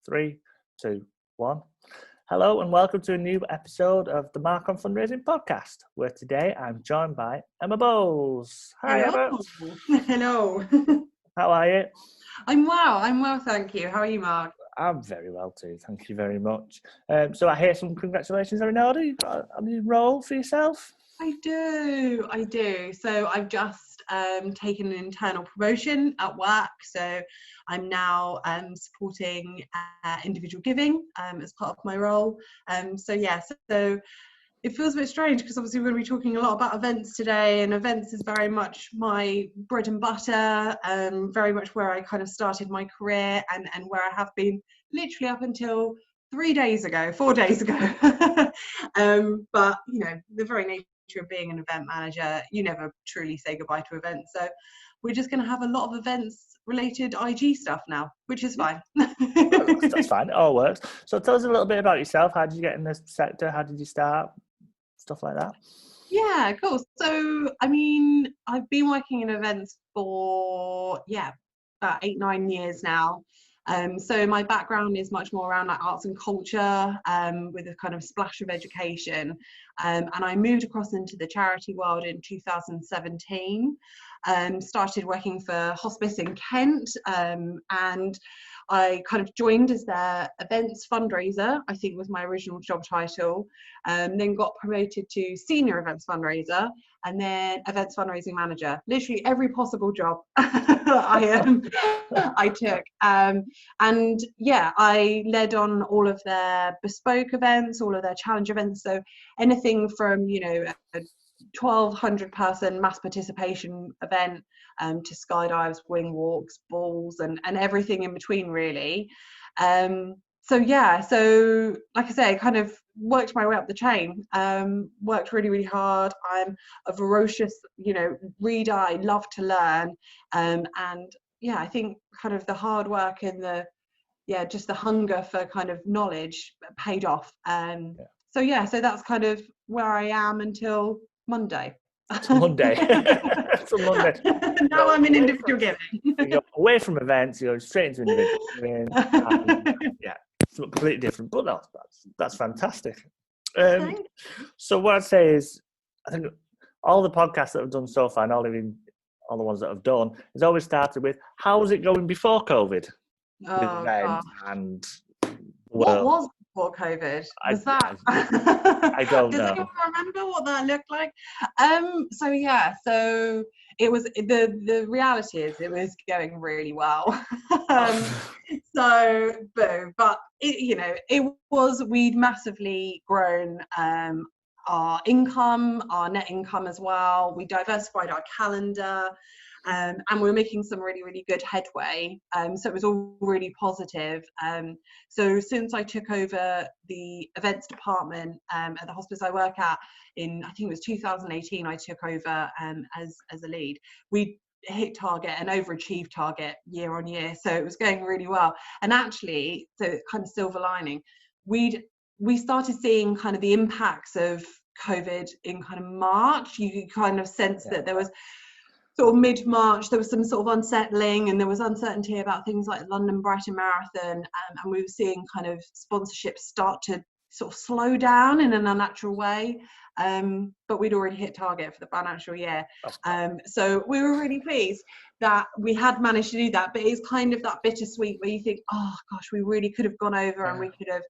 Three, two, one. Hello and welcome to a new episode of the Mark on Fundraising podcast, where today I'm joined by Emma Bowles. Hi, Hello. Emma. Hello. How are you? I'm well, thank you. How are you, Mark? I'm very well too, thank you very much. So I hear some congratulations, Rinaldo. You got a new role for yourself? I do. So I've just taken an internal promotion at work. So I'm now supporting individual giving as part of my role. So it feels a bit strange because obviously we're going to be talking a lot about events today, and events is very much my bread and butter, very much where I kind of started my career and where I have been literally up until 4 days ago. But, you know, the very nature of being an event manager, you never truly say goodbye to events. So we're just going to have a lot of events related IG stuff now, which is fine. That's fine, it all works. So tell us a little bit about yourself. How did you get in this sector? How did you start? Stuff like that. Yeah, cool. So, I mean, I've been working in events for, about 8-9 years now. So my background is much more around like arts and culture, with a kind of splash of education. And I moved across into the charity world in 2017. Started working for Hospice in Kent, and I kind of joined as their events fundraiser, I think was my original job title, then got promoted to senior events fundraiser, and then events fundraising manager. Literally every possible job I took. And yeah, I led on all of their bespoke events, all of their challenge events. So anything from, you know, a 1,200 person mass participation event to skydives, wing walks, balls, and everything in between, really. So like I say, kind of worked my way up the chain, worked really hard. I'm a voracious, you know, reader. I love to learn, and yeah, I think kind of the hard work and just the hunger for kind of knowledge paid off. So that's kind of where I am until Monday. Till Monday. Now I'm in individual giving. You're away from events, you're straight into individual giving. Yeah, it's completely different, but no, that's fantastic. So what I'd say is, I think all the podcasts that I've done so far, and all the ones that I've done, has always started with, how was it going before COVID? With events and what was before COVID? I don't know. Does anyone remember what that looked like? So it was, the reality is it was going really well. We'd massively grown our income, our net income as well. We diversified our calendar. And we're making some really good headway. So it was all really positive. So since I took over the events department at the hospice I work at in, I think it was 2018, I took over as a lead. We hit target and overachieved target year on year. So it was going really well. And actually, so kind of silver lining, we started seeing kind of the impacts of COVID in kind of March. You could kind of sense that there was sort of mid-March, there was some sort of unsettling, and there was uncertainty about things like London Brighton Marathon, and we were seeing kind of sponsorships start to sort of slow down in an unnatural way, but we'd already hit target for the financial year. So we were really pleased that we had managed to do that, but it's kind of that bittersweet where you think, oh gosh, we really could have gone over and we could have,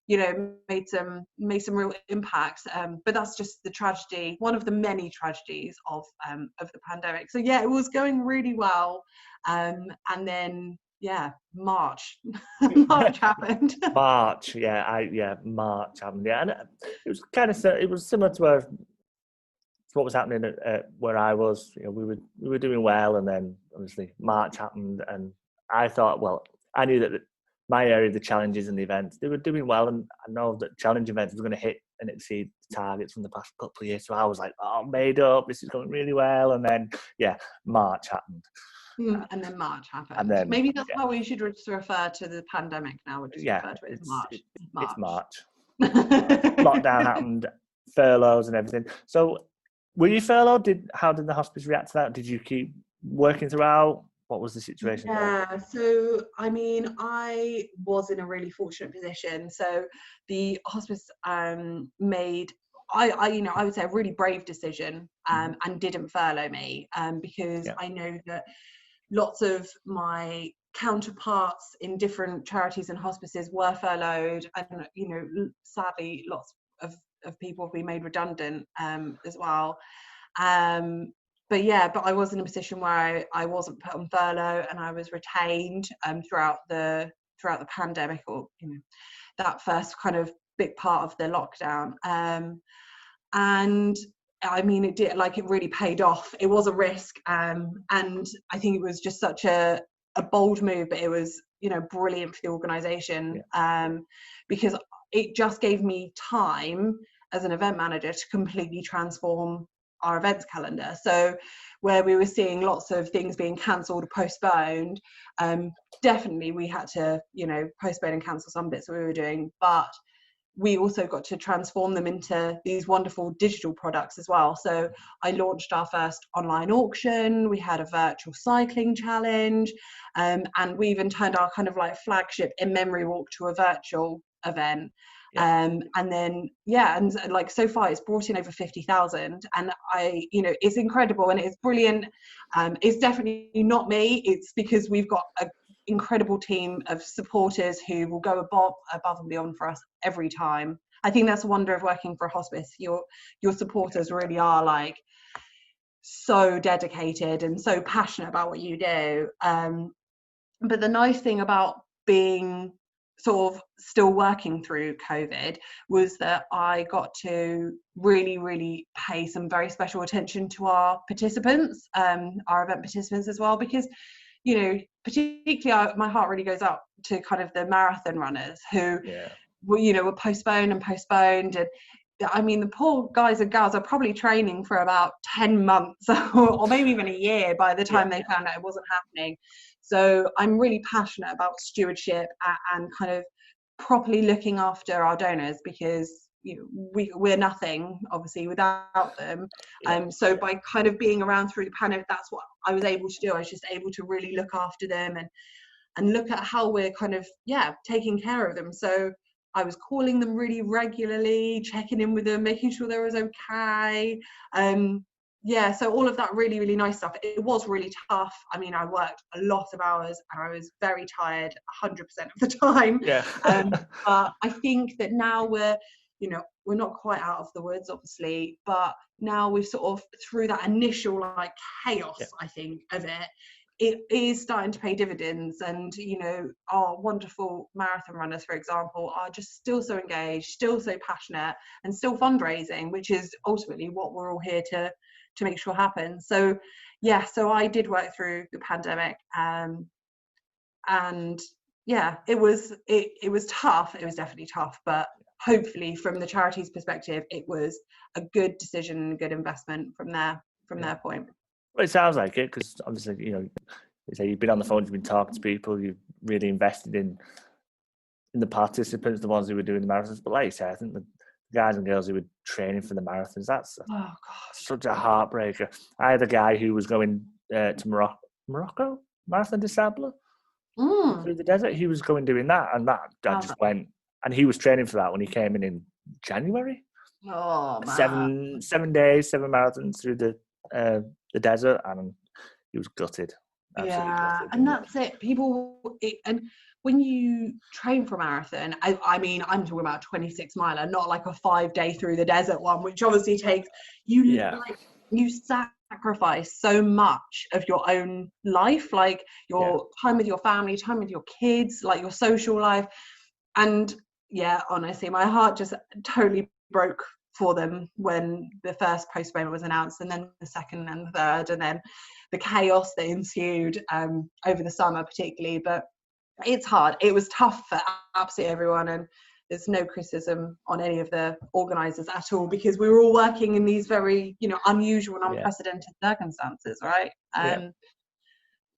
you know, made some real impacts, but that's just the tragedy, one of the many tragedies of the pandemic. So yeah, it was going really well, and then March happened. March happened. Yeah, and it was similar to what was happening at where I was. You know, we were doing well, and then obviously March happened, and I thought, well, I knew that my area, the challenges and the events, they were doing well, and I know that challenge events was going to hit and exceed the targets from the past couple of years. So I was like, oh, made up, this is going really well. And then, March happened. And then March happened. And then, maybe that's how we should refer to the pandemic now. We'll just refer to it as March. It's March. Lockdown happened, furloughs and everything. So were you furloughed? How did the hospice react to that? Did you keep working throughout? What was the situation there? Yeah, so I mean, I was in a really fortunate position. So the hospice made I would say a really brave decision Mhm. and didn't furlough me because Yeah. I know that lots of my counterparts in different charities and hospices were furloughed, and sadly lots of people have been made redundant as well. um, but I was in a position where I wasn't put on furlough, and I was retained throughout the pandemic, or that first kind of big part of the lockdown. And I mean, it really paid off. It was a risk, and I think it was just such a bold move, but it was brilliant for the organisation, because it just gave me time as an event manager to completely transform our events calendar. So where we were seeing lots of things being cancelled or postponed, definitely we had to postpone and cancel some bits that we were doing, but we also got to transform them into these wonderful digital products as well. So I launched our first online auction, we had a virtual cycling challenge, and we even turned our kind of like flagship In Memory Walk to a virtual event. And then and like so far it's brought in over 50,000, and it's incredible and it's brilliant. It's definitely not me, it's because we've got a incredible team of supporters who will go above and beyond for us every time. I think that's a wonder of working for a hospice. Your supporters really are like so dedicated and so passionate about what you do. But the nice thing about being sort of still working through COVID was that I got to really, really pay some very special attention to our participants, our event participants as well, because particularly my heart really goes up to kind of the marathon runners who were postponed, and I mean the poor guys and girls are probably training for about 10 months or maybe even a year by the time they found out it wasn't happening. So I'm really passionate about stewardship and kind of properly looking after our donors, because we're nothing obviously without them. So by kind of being around through the pandemic, that's what I was able to do. I was just able to really look after them and look at how we're kind of taking care of them. So I was calling them really regularly, checking in with them, making sure they was okay. So all of that really, really nice stuff. It was really tough. I mean, I worked a lot of hours and I was very tired 100% of the time. But I think that now we're not quite out of the woods, obviously, but now we've sort of, through that initial like chaos, I think, of it is starting to pay dividends. And our wonderful marathon runners, for example, are just still so engaged, still so passionate, and still fundraising, which is ultimately what we're all here to make sure happens. So so I did work through the pandemic, and it was tough. It was definitely tough, but hopefully from the charity's perspective it was a good decision and a good investment from their point. Well, it sounds like it, because obviously, you say you've been on the phone, you've been talking to people, you've really invested in the participants, the ones who were doing the marathons. But like you say, I think the guys and girls who were training for the marathons, that's such a heartbreaker. I had a guy who was going to Morocco, Marathon des Sables, through the desert. He was going doing that, and that just went. And he was training for that when he came in January. Oh man. 7 days, 7 marathons through the desert, and he was gutted. Absolutely gutted. And that's it. And when you train for a marathon, I mean, I'm talking about a 26 miler, not like a 5-day through the desert one, which obviously takes you sacrifice so much of your own life, like your time with your family, time with your kids, like your social life. And honestly, my heart just totally broke for them when the first postponement was announced, and then the second and the third, and then the chaos that ensued over the summer particularly. But it's hard. It was tough for absolutely everyone, and there's no criticism on any of the organisers at all, because we were all working in these very unusual and unprecedented circumstances, right?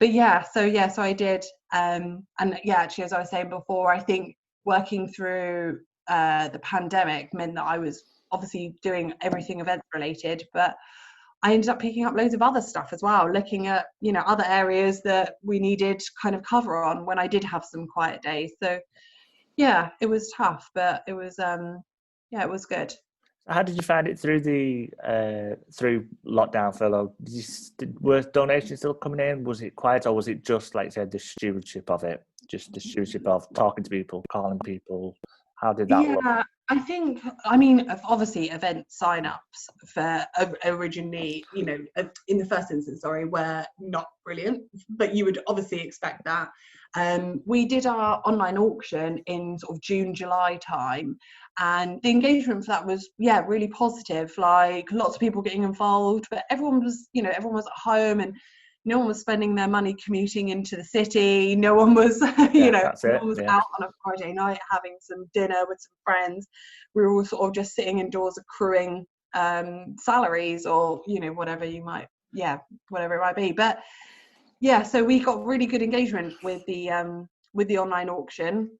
But so I did, and actually, as I was saying before, I think working through the pandemic meant that I was obviously doing everything events related, but I ended up picking up loads of other stuff as well, looking at, you know, other areas that we needed kind of cover on when I did have some quiet days. So yeah, it was tough, but it was yeah, it was good. How did you find it through the through lockdown furlough? Were donations still coming in? Was it quiet, or was it just, like you said, the stewardship of it? Just the stewardship of talking to people, calling people. How did that look? Yeah, I think, I mean, obviously event sign-ups for originally, you know, in the first instance, sorry, were not brilliant, but you would obviously expect that. We did our online auction in sort of June, July time, and the engagement for that was, yeah, really positive. Like lots of people getting involved, but everyone was, you know, everyone was at home and no one was spending their money commuting into the city. No one was, you Yeah, know, that's no it. one was Yeah, out on a Friday night having some dinner with some friends. We were all sort of just sitting indoors accruing salaries, or, you know, whatever you might, yeah, whatever it might be. But yeah, so we got really good engagement with the online auction.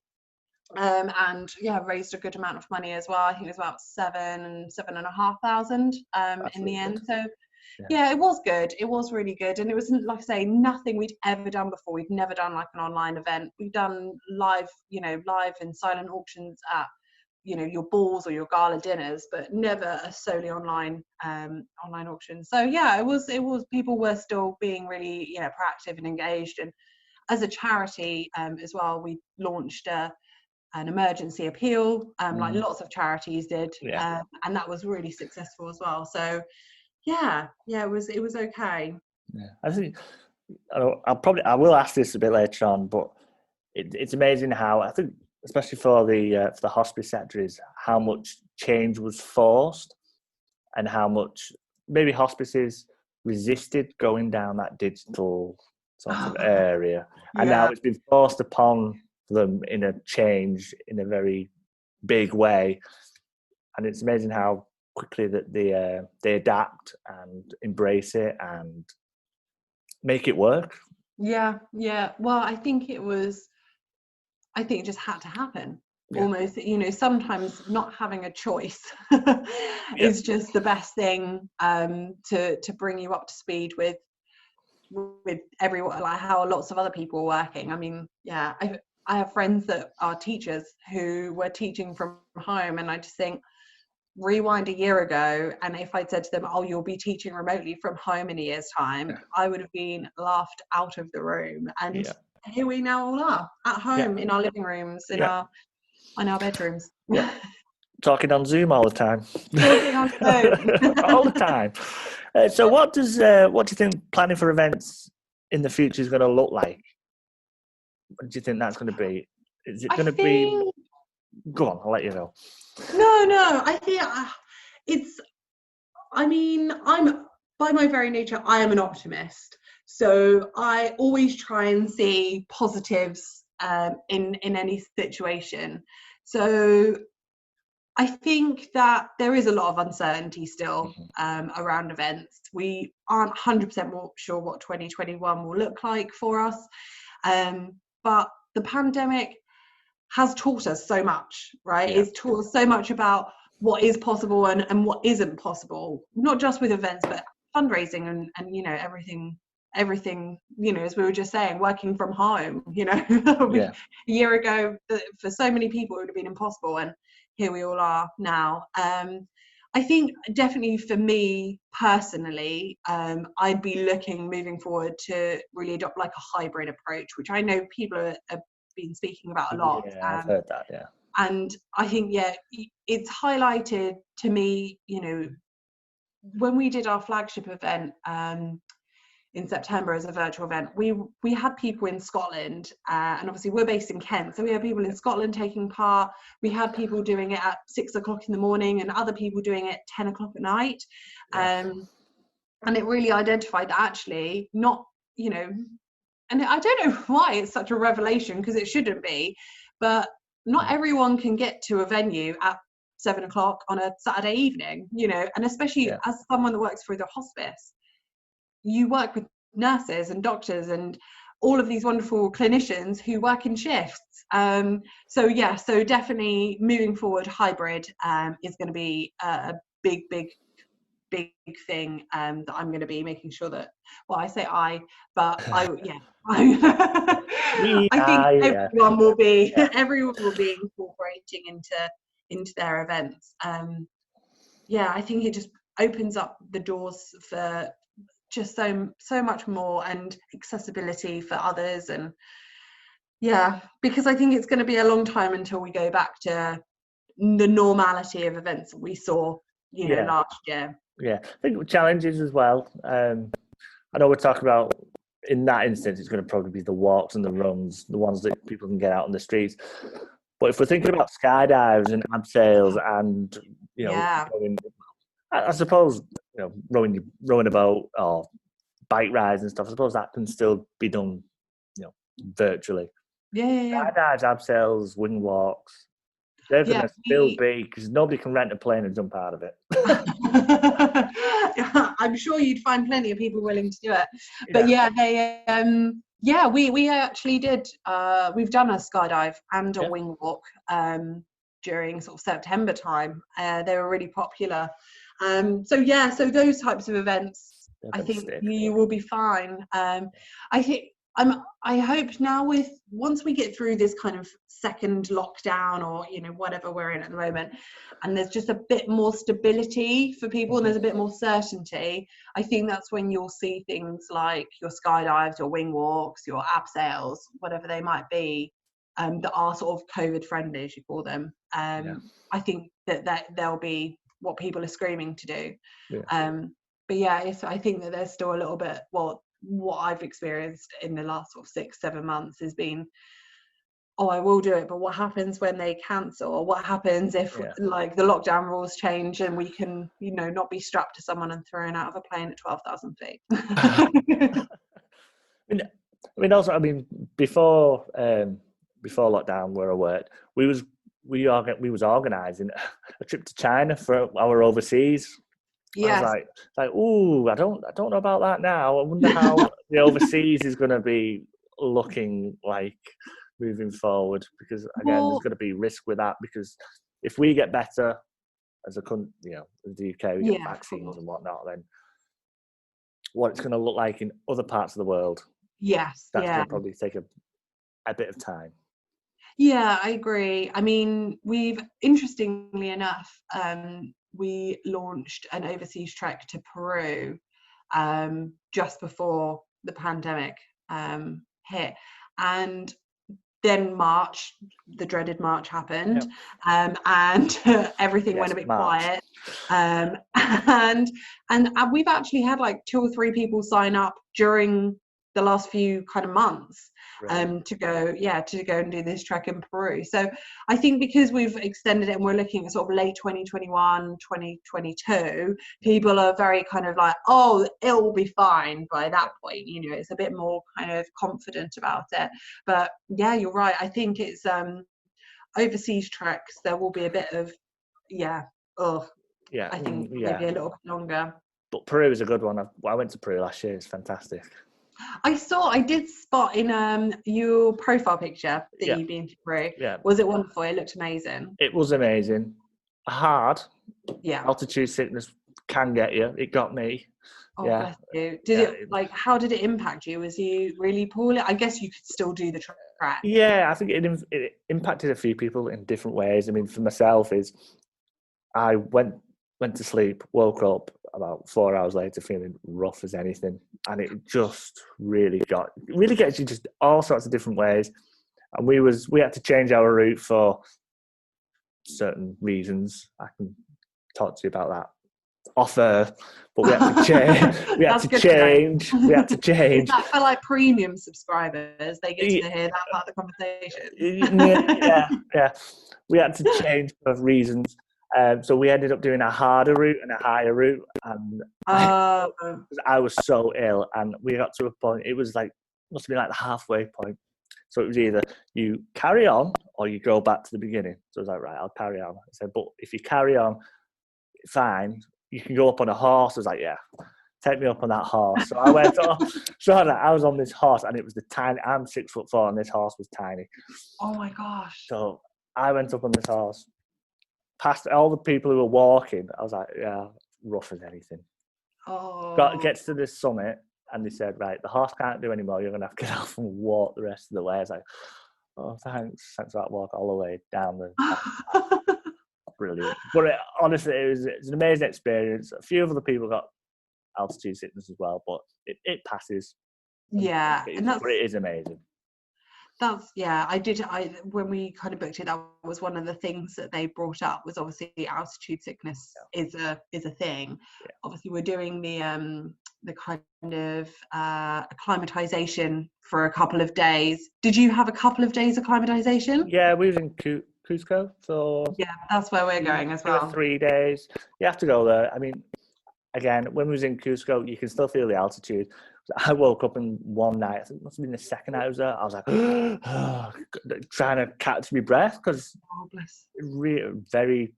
And yeah, raised a good amount of money as well. I think it was about 7,500 that's in the really end. good. So Yeah. yeah, it was good. It was really good. And it was, like I say, nothing we'd ever done before. We'd never done like an online event. We've done live, you know, live and silent auctions at, you know, your balls or your gala dinners, but never a solely online online auction. So yeah, it was people were still being really, you know, proactive and engaged. And as a charity as well, we launched an emergency appeal, like lots of charities did, Yeah. and that was really successful as well. So yeah, it was okay. Yeah. I think I will ask this a bit later on, but it's amazing how, I think, especially for the hospice sector, is how much change was forced and how much maybe hospices resisted going down that digital sort of area, and now Yeah, it's been forced upon them in a change in a very big way, and it's amazing how quickly that they adapt and embrace it and make it work. yeah. Well, I think it just had to happen. Yeah, Almost, you know, sometimes not having a choice yeah, is just the best thing to bring you up to speed with everyone, like how lots of other people are working. I mean, yeah, I have friends that are teachers who were teaching from home, and I just think, rewind a year ago, and if I'd said to them, oh, you'll be teaching remotely from home in a year's time, yeah, I would have been laughed out of the room. And yeah, here we now all are at yeah, home in our living rooms, in yeah, our bedrooms. yeah. Talking on Zoom all the time. Talking on phone. All the time. So what do you think planning for events in the future is going to look like? What do you think that's going to be? Is it I going to be? think Go on, I'll let you know. no, I think it's, I mean, I'm, by my very nature, I am an optimist. So I always try and see positives in any situation. So I think that there is a lot of uncertainty still around events. We aren't 100% sure what 2021 will look like for us. But the pandemic has taught us so much, right? Yeah, It's taught us so much about what is possible and what isn't possible, not just with events, but fundraising and you know, everything, you know, as we were just saying, working from home, you know, yeah, a year ago, for so many people, it would have been impossible. And here we all are now. I think definitely for me personally, I'd be looking moving forward to really adopt like a hybrid approach, which I know people are been speaking about a lot. yeah. I've heard that. Yeah, And I think, yeah, it's highlighted to me, you know, when we did our flagship event in September as a virtual event, we had people in Scotland, and obviously we're based in Kent, so we had people in Scotland taking part. We had people doing it at 6 o'clock in the morning and other people doing it 10 o'clock at night. yeah, And it really identified that actually not, you know, and I don't know why it's such a revelation, because it shouldn't be, but not everyone can get to a venue at 7 o'clock on a Saturday evening, you know, and especially yeah, as someone that works for the hospice, you work with nurses and doctors and all of these wonderful clinicians who work in shifts. So definitely moving forward, hybrid is going to be a big big thing that I'm going to be making sure that, well, I say but I think everyone will be incorporating into their events. I think it just opens up the doors for just so much more, and accessibility for others. And because I think it's going to be a long time until we go back to the normality of events that we saw last year. I think challenges as well. I know we're talking about, in that instance, it's going to probably be the walks and the runs, the ones that people can get out on the streets. But if we're thinking about skydives and abseils and going, I suppose rowing a boat or bike rides and stuff, I suppose that can still be done virtually. Skydives, abseils, wing walks, they're going to still be, because nobody can rent a plane and jump out of it. I'm sure you'd find plenty of people willing to do it. But we actually did. We've done a skydive and a wing walk during sort of September time. They were really popular. So those types of events, I think you will be fine. I hope now, once we get through this kind of second lockdown, or whatever we're in at the moment, and there's just a bit more stability for people and there's a bit more certainty, I think that's when you'll see things like your skydives, your wing walks, your abseils, whatever they might be, that are sort of COVID friendly, as you call them. I think that they'll be what people are screaming to do. I think that there's still a little bit, what I've experienced in the last sort of 6-7 months has been, I will do it, but what happens when they cancel? Or what happens if like the lockdown rules change and we can not be strapped to someone and thrown out of a plane at 12,000 feet? Also, before lockdown, where I worked, we was organising a trip to China for our overseas. I was like, ooh, I don't know about that now. I wonder how the overseas is going to be looking like moving forward, because again, there's going to be risk with that, because if we get better as a country, as the UK, we get vaccines and whatnot, then what it's going to look like in other parts of the world, that's going to probably take a bit of time. Yeah, I agree. We've, interestingly enough, we launched an overseas trek to Peru just before the pandemic hit, and then March, the dreaded March happened, and everything went a bit quiet, and we've actually had like 2 or 3 people sign up during the last few kind of months to go and do this trek in Peru. So I think because we've extended it and we're looking at sort of late 2021, 2022, people are very kind of like, it will be fine by that point. It's a bit more kind of confident about it. But you're right. I think it's overseas treks, there will be a bit of I think maybe a little bit longer. But Peru is a good one. I went to Peru last year. It's fantastic. I did spot in your profile picture that you've been to Peru. Was it wonderful? It looked amazing. It was amazing. Hard. Altitude sickness can get you. It got me. Bless you. How did it impact you? Was you really poorly? I guess you could still do the track. I think it impacted a few people in different ways. For myself, I went to sleep, woke up about 4 hours later feeling rough as anything, and it just really gets you just all sorts of different ways. And we had to change our route for certain reasons. I can talk to you about that off air, but we had to change. We had to change. Is that for like premium subscribers? They get to hear that part of the conversation. We had to change for reasons. So we ended up doing a harder route and a higher route, and I was so ill, and we got to a point, it was like, must have been like the halfway point. So it was either you carry on or you go back to the beginning. So I was like, right, I'll carry on. I said, but if you carry on, fine, you can go up on a horse. I was like, take me up on that horse. So I went I was on this horse, and it was I'm 6'4", and this horse was tiny. Oh my gosh. So I went up on this horse, past all the people who were walking. I was like, rough as anything. Oh. Gets to the summit, and they said, right, the horse can't do anymore. You're gonna have to get off and walk the rest of the way. It's like, oh, thanks for that walk all the way down the. Brilliant. But honestly, it's an amazing experience. A few other people got altitude sickness as well, but it passes. Yeah, and But it is amazing. When we kind of booked it, that was one of the things that they brought up, was obviously altitude sickness is a thing. Yeah. Obviously we're doing the kind of acclimatization for a couple of days. Did you have a couple of days acclimatization? Yeah, we was in Cusco, so yeah, that's where we're going as well. 3 days. You have to go there. I mean, again, when we was in Cusco, you can still feel the altitude. I woke up in one night, I think it must have been the second night I was there, I was like, trying to catch my breath, because really, very,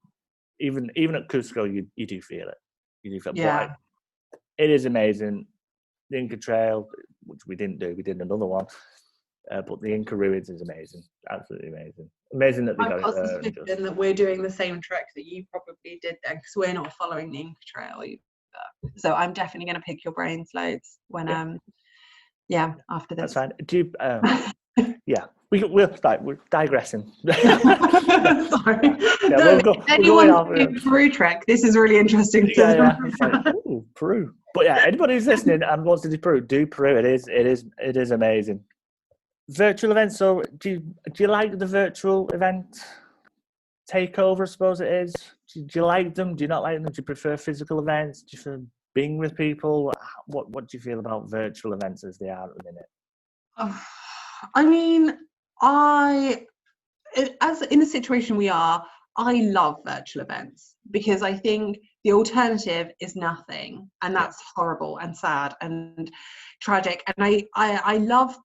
even at Cusco, you do feel it. You do feel it. Yeah. But it is amazing. The Inca Trail, which we didn't do, we did another one, but the Inca Ruins is amazing. Absolutely amazing. Amazing that they got it there. I've got suspicion that we're doing the same trek that you probably did then, because we're not following the Inca Trail either. So I'm definitely going to pick your brains loads when after this. That's fine. Do you, yeah, we're digressing. Sorry. Anyone doing Peru trek, this is really interesting. Yeah. It's like, ooh, Peru. But yeah, anybody who's listening and wants to do Peru. It is amazing. Virtual events. So do you like the virtual event takeover? I suppose it is. Do you like them? Do you not like them? Do you prefer physical events? Do you prefer being with people? What do you feel about virtual events as they are at the minute? I mean, as in the situation we are, I love virtual events, because I think the alternative is nothing, and that's horrible and sad and tragic. And I love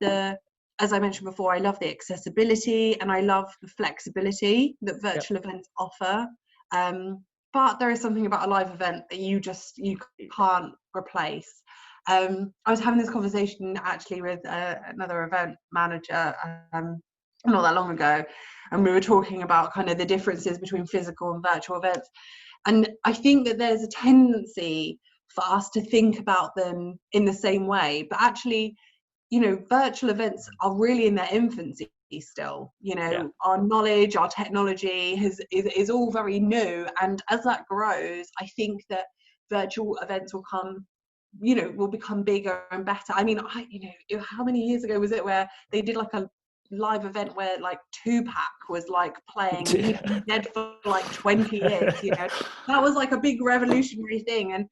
as I mentioned before, I love the accessibility and I love the flexibility that virtual events offer. But there is something about a live event that you can't replace. I was having this conversation actually with another event manager not that long ago, and we were talking about kind of the differences between physical and virtual events. And I think that there's a tendency for us to think about them in the same way, but actually, virtual events are really in their infancy still. Our knowledge, our technology is all very new, and as that grows, I think that virtual events will become bigger and better. I mean, how many years ago was it where they did like a live event where like Tupac was like playing, and he'd been dead for like 20 years. That was like a big revolutionary thing, and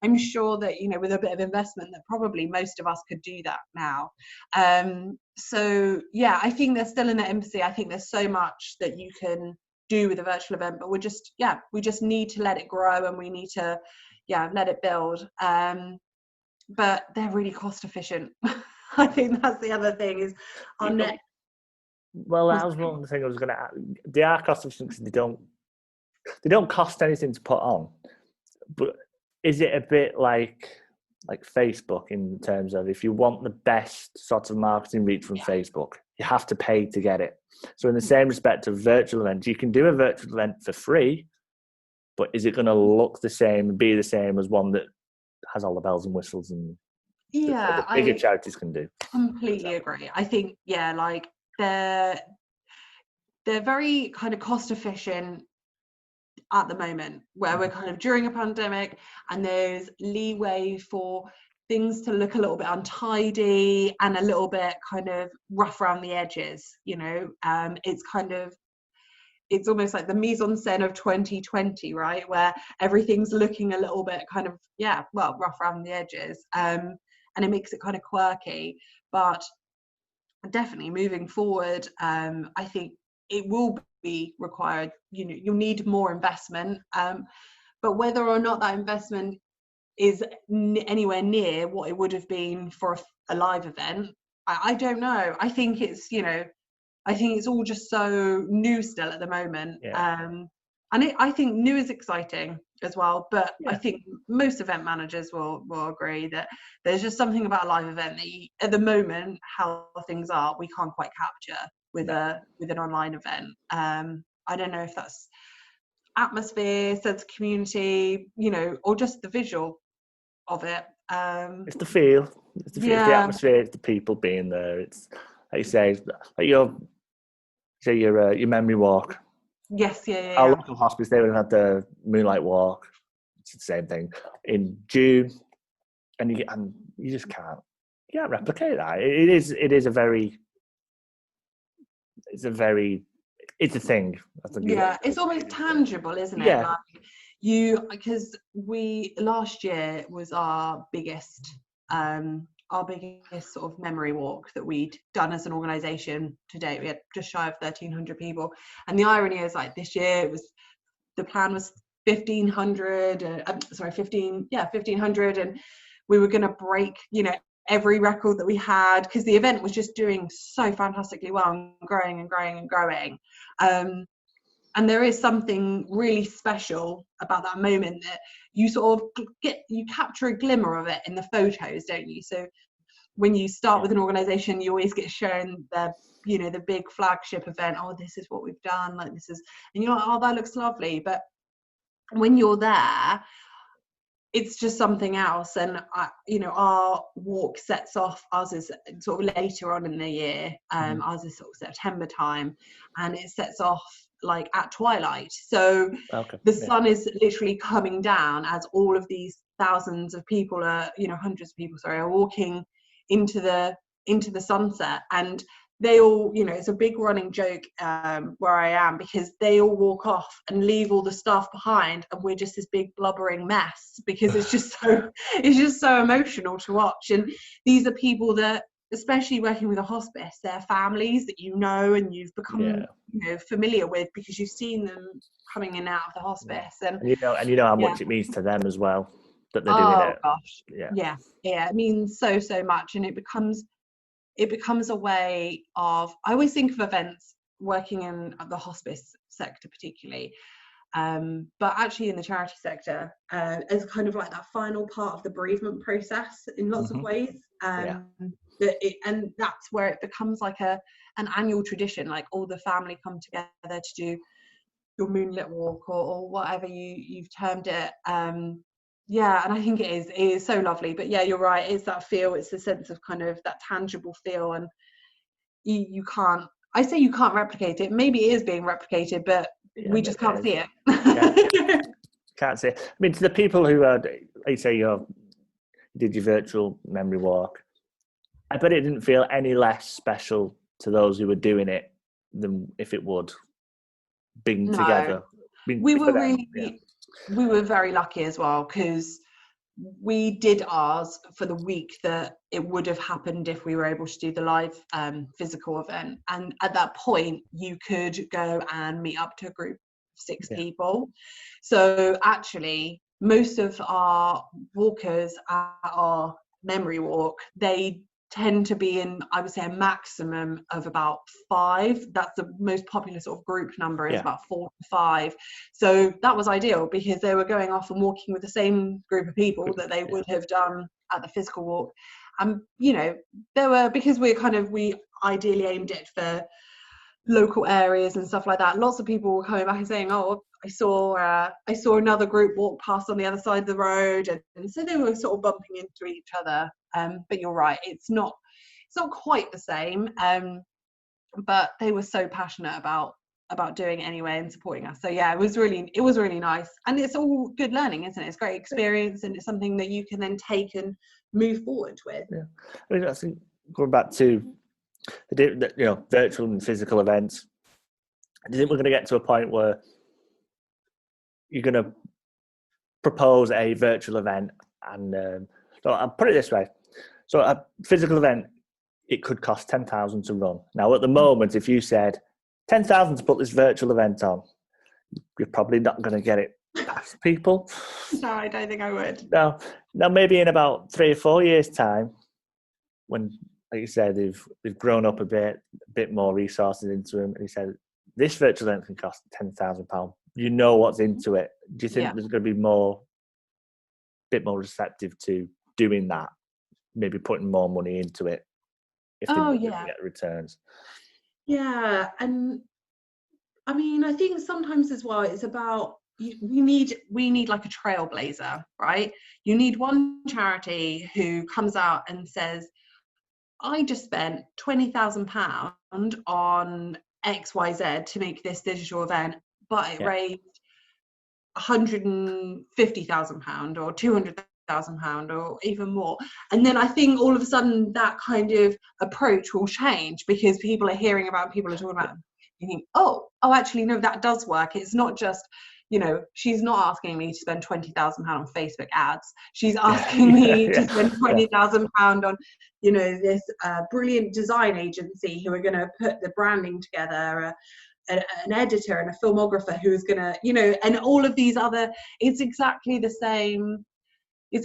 I'm sure that with a bit of investment that probably most of us could do that now. So yeah, I think they're still in their infancy. I think there's so much that you can do with a virtual event, but we just need to let it grow, and we need to let it build. But they're really cost efficient. I think that's the other thing is our net. Well, that was one thing I was going to add. They are cost efficient because they don't cost anything to put on. But is it a bit like Facebook in terms of, if you want the best sort of marketing reach from Facebook, you have to pay to get it? So in the same respect of virtual events, you can do a virtual event for free, but is it going to look the same and be the same as one that has all the bells and whistles and the bigger charities can do? Completely agree. I think they're very kind of cost efficient at the moment, where we're kind of during a pandemic and there's leeway for things to look a little bit untidy and a little bit kind of rough around the edges. It's almost like the mise en scène of 2020, right, where everything's looking a little bit kind of rough around the edges, and it makes it kind of quirky. But definitely moving forward, I think it will be required. You'll need more investment, but whether or not that investment is anywhere near what it would have been for a live event, I don't know. I think it's all just so new still at the moment. And I think new is exciting as well, but I think most event managers will agree that there's just something about a live event that at the moment, how things are, we can't quite capture with an online event. I don't know if that's atmosphere, sense of community, you know, or just the visual of it. It's the feel, it's the Yeah. atmosphere, it's the people being there. It's like you say, like your memory walk. Yes, yeah. Our local hospice, they would have had the moonlight walk. It's the same thing in June, and you just can't replicate that. It's a thing. I think Yeah, it's almost tangible, isn't it? Yeah. Like because last year was our biggest sort of memory walk that we'd done as an organisation to date. We had just shy of 1,300 people, and the irony is, like, this year the plan was 1,500. 1,500, and we were going to break, you know, every record that we had, because the event was just doing so fantastically well and growing and growing and growing. And there is something really special about that moment that you sort of you capture a glimmer of it in the photos, don't you? So when you start with an organization, you always get shown the big flagship event. Oh, this is what we've done. Like, this is, and you're like, oh, that looks lovely. But when you're there, it's just something else. And our walk sets off. Ours is sort of later on in the year. Ours is sort of September time, and it sets off like at twilight. So the sun is literally coming down as all of these thousands of people hundreds of people, are walking into the sunset. And they all, it's a big running joke where I am, because they all walk off and leave all the stuff behind, and we're just this big blubbering mess, because it's just so emotional to watch. And these are people that, especially working with a hospice, they're families that and you've become familiar with, because you've seen them coming in and out of the hospice, and you know how much it means to them as well that they're doing it. Gosh, it means so much. And it becomes a way of, I always think of events working in the hospice sector particularly, but actually in the charity sector, as kind of like that final part of the bereavement process in lots of ways. And that's where it becomes like an annual tradition, like all the family come together to do your moonlit walk or whatever you've termed it. And I think it is so lovely. But yeah, you're right, it's that feel, it's the sense of kind of that tangible feel, and you can't replicate it. Maybe it is being replicated, but we just can't see it. Can't see it. I mean, to the people who are, like you say, you did your virtual memory walk, I bet it didn't feel any less special to those who were doing it than if it would been together. We were very lucky as well, because we did ours for the week that it would have happened if we were able to do the live physical event. And at that point, you could go and meet up to a group of 6 people. So actually, most of our walkers at our memory walk, they tend to be in, I would say, a maximum of about 5. That's the most popular sort of group number, is about 4 to 5. So that was ideal, because they were going off and walking with the same group of people that they would have done at the physical walk. There were, because we ideally aimed it for local areas and stuff like that, lots of people were coming back and saying, oh, I saw another group walk past on the other side of the road, and so they were sort of bumping into each other. But you're right, it's not quite the same. But they were so passionate about doing it anyway and supporting us. So yeah, it was really nice, and it's all good learning, isn't it? It's great experience, and it's something that you can then take and move forward with. Yeah, I mean, I think going back to the virtual and physical events, do you think we're going to get to a point where you're going to propose a virtual event? And so I'll put it this way: so a physical event, it could cost 10,000 to run. Now, at the moment, if you said 10,000 to put this virtual event on, you're probably not going to get it past people. No, I don't think I would. Now, maybe in about 3 or 4 years' time, when, like you said, they've grown up a bit more resources into them, and he said, this virtual event can cost £10,000. You know what's into it. Do you think there's going to be a bit more receptive to doing that? Maybe putting more money into it if they get returns. Yeah, and I mean, I think sometimes as well, it's about we need like a trailblazer, right? You need one charity who comes out and says, I just spent £20,000 on XYZ to make this digital event, but it raised £150,000 or £200,000 or even more. And then I think all of a sudden that kind of approach will change, because people are hearing about, people are talking about it, thinking, oh, actually, no, that does work. It's not just, you know, she's not asking me to spend £20,000 on Facebook ads. She's asking me to spend £20,000 on, you know, this brilliant design agency who are going to put the branding together, an editor and a filmographer who is going to, you know, and all of these other, it's exactly the same as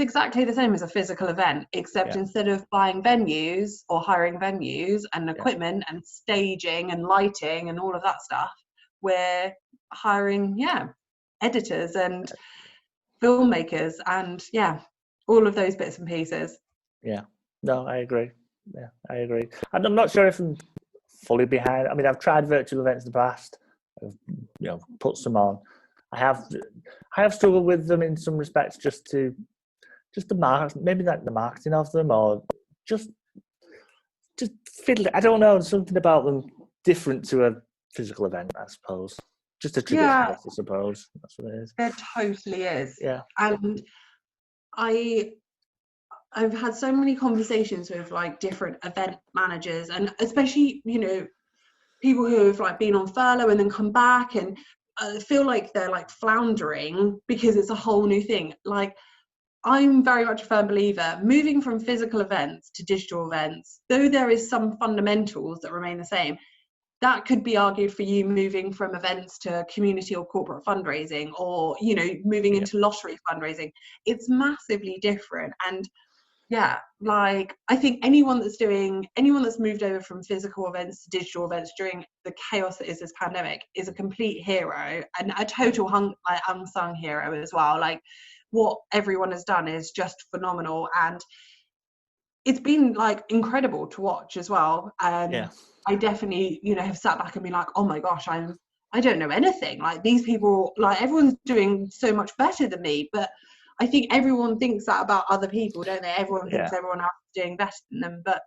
a physical event, except instead of buying venues or hiring venues and equipment and staging and lighting and all of that stuff, we're hiring editors and filmmakers and all of those bits and pieces. No, I agree. And I'm not sure if I'm fully behind. I mean, I've tried virtual events in the past. I've, you know, put some on. I have struggled with them in some respects, just the maybe like the marketing of them, or just fiddle. I don't know, something about them different to a physical event, I suppose. Just a tradition, I suppose. That's what it is. There totally is. Yeah. And I've had so many conversations with like different event managers, and especially, you know, people who have like been on furlough and then come back and feel like they're like floundering because it's a whole new thing. Like, I'm very much a firm believer, moving from physical events to digital events, though there is some fundamentals that remain the same, that could be argued for you moving from events to community or corporate fundraising, or, you know, moving into lottery fundraising. It's massively different. And like, I think anyone that's moved over from physical events to digital events during the chaos that is this pandemic is a complete hero, and a total unsung hero as well. Like, what everyone has done is just phenomenal, and it's been like incredible to watch as well. I definitely, you know, have sat back and been like, oh my gosh, I don't know anything. Like, these people, like, everyone's doing so much better than me. But I think everyone thinks that about other people, don't they? Everyone thinks everyone else is doing better than them. But,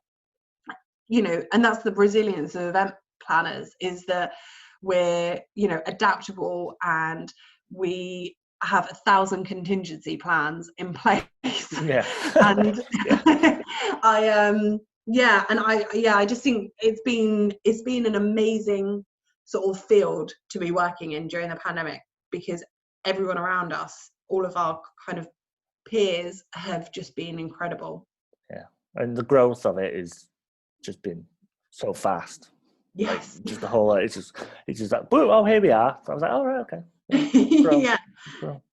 you know, and that's the resilience of event planners, is that we're, you know, adaptable, and we have 1,000 contingency plans in place. And I just think it's been an amazing sort of field to be working in during the pandemic, because everyone around us, all of our kind of peers, have just been incredible. And the growth of it is just been so fast. Like, just the whole, it's just like, boom, oh, here we are. So I was like, oh, right, okay. And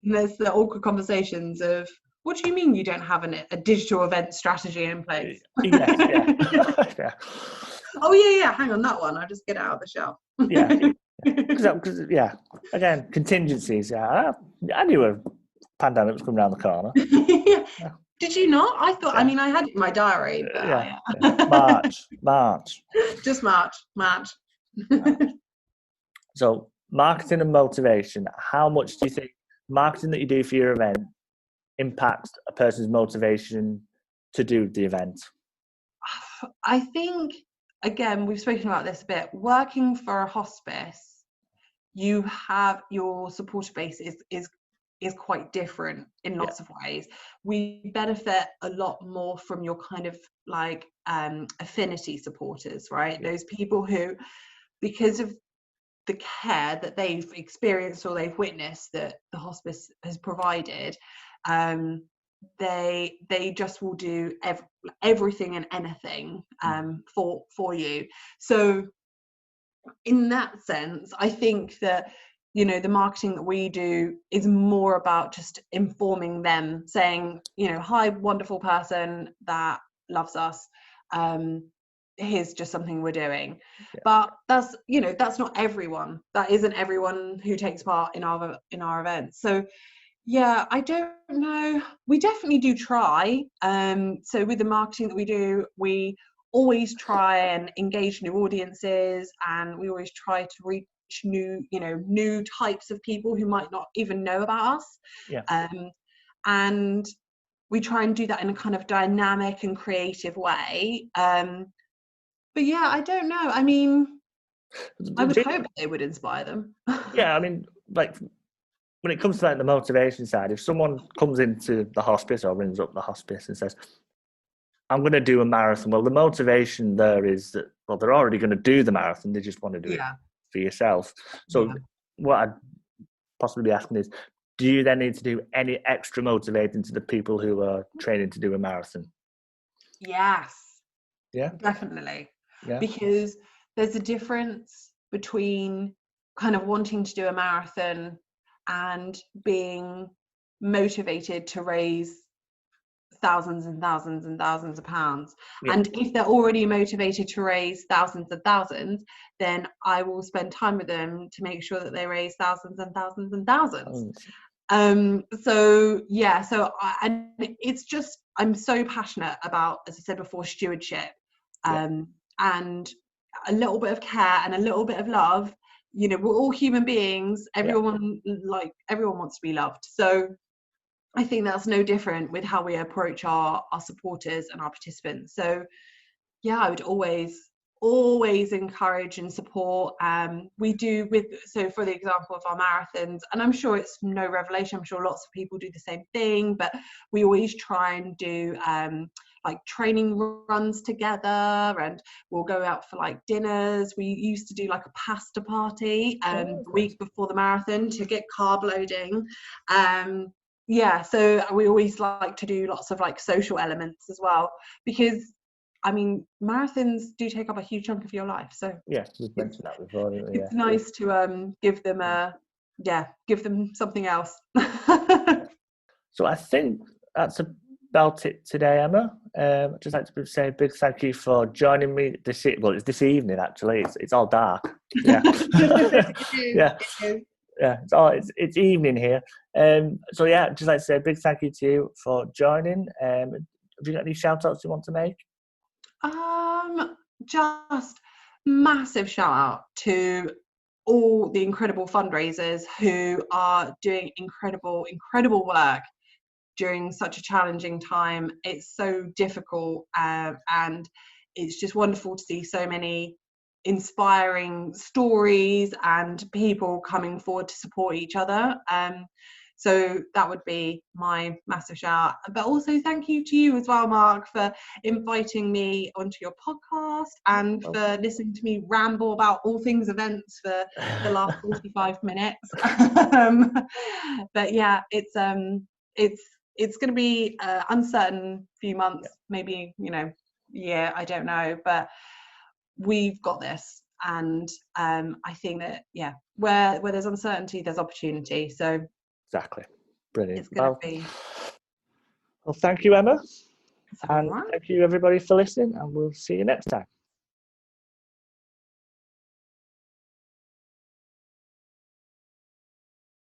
there's the awkward conversations of, what do you mean you don't have a digital event strategy in place? Oh yeah, hang on, that one, I'll just get it out of the shelf. Because again, contingencies. I knew a pandemic was coming around the corner. Did you not? I thought, I mean, I had it in my diary, but March. Just March. So, marketing and motivation. How much do you think marketing that you do for your event impacts a person's motivation to do the event? I think, again, we've spoken about this a bit. Working for a hospice, you have, your supporter base is quite different in lots of ways. We benefit a lot more from your kind of like affinity supporters, right? Those people who, because of the care that they've experienced or they've witnessed that the hospice has provided, they just will do everything and anything for you. So in that sense, I think that, you know, the marketing that we do is more about just informing them, saying, you know, hi, wonderful person that loves us, here's just something we're doing. But that's, you know, that's not everyone. That isn't everyone who takes part in our events. So I don't know, we definitely do try. So with the marketing that we do, we always try and engage new audiences, and we always try to new types of people who might not even know about us. Yeah. And we try and do that in a kind of dynamic and creative way. But yeah, I don't know. I mean, I would hope they would inspire them. Yeah, I mean, like, when it comes to like the motivation side, if someone comes into the hospice or rings up the hospice and says, I'm going to do a marathon, well, the motivation there is that, well, they're already going to do the marathon. They just want to do it for yourself. So what I'd possibly be asking is, do you then need to do any extra motivating to the people who are training to do a marathon? Yes. Yeah. Definitely. Yeah. Because there's a difference between kind of wanting to do a marathon and being motivated to raise thousands and thousands and thousands of pounds. Yeah. And if they're already motivated to raise thousands and thousands, then I will spend time with them to make sure that they raise thousands and thousands and thousands. So and it's just, I'm so passionate about, as I said before, stewardship, and a little bit of care and a little bit of love. You know, we're all human beings. Everyone wants to be loved. So I think that's no different with how we approach our supporters and our participants. So yeah, I would always encourage and support. We do for the example of our marathons, and I'm sure it's no revelation, I'm sure lots of people do the same thing, but we always try and do like training runs together, and we'll go out for like dinners. We used to do like a pasta party the week before the marathon to get carb loading. So we always like to do lots of like social elements as well, because I mean, marathons do take up a huge chunk of your life. So yeah, we've mentioned that before. It's nice to give them something else. So I think that's about it today, Emma. I'd just like to say a big thank you for joining me it's this evening actually. It's all dark. Yeah. Yeah, it's evening here. So yeah, I'd just like to say a big thank you to you for joining. Have you got any shout outs you want to make? Just massive shout out to all the incredible fundraisers who are doing incredible work during such a challenging time. It's so difficult, and it's just wonderful to see so many inspiring stories and people coming forward to support each other. So that would be my massive shout. But also thank you to you as well, Mark, for inviting me onto your podcast and for listening to me ramble about all things events for the last 45 minutes. But yeah, it's going to be an uncertain few months, maybe, I don't know, but we've got this. And I think that, where there's uncertainty, there's opportunity. So exactly. Brilliant. It's going to be. Well, thank you, Emma. And thank you, everybody, for listening, and we'll see you next time.